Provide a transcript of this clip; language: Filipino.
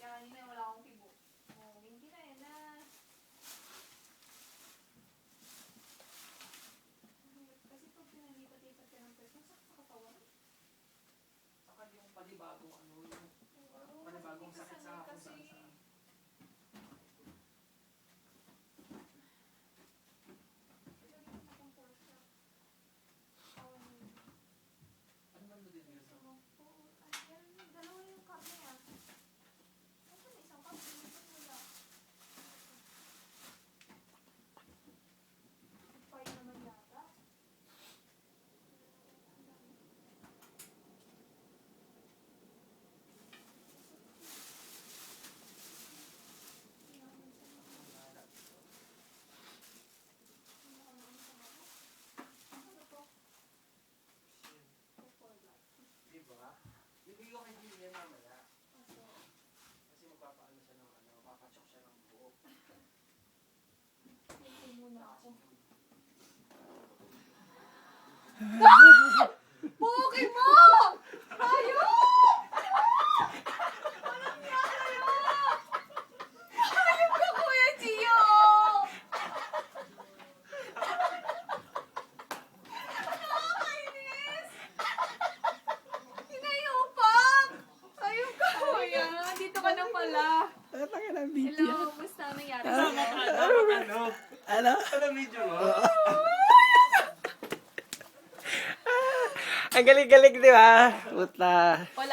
Kaya kanina wala akong kibo. Oh, hindi na yan na. Kasi pag pinalipat-lipat ka ng person, sakit sa katawan. Saka yung panibagong ano, yung panibagong sakit sa kung saan. Ano ba din yun? Dalawa yung cup na yan. Ano na isang cup? Wala. Pay naman yata. Diba? Bibigyan ko kay Julia mamaya. Kasi magpapaano siya ng ano, mapapachok siya ng buo. Ito muna ako. Poke mo! Tayo! Walang tayo! Ayun ka, Kuya Gio! Nakakainis! Hinayupak! Ayun ka, Kuya! Dito ka na pala. Hello, kumusta nangyari sa'yo? Ano? Ano video mo? Ang galing-galing, di ba? Puta. Wala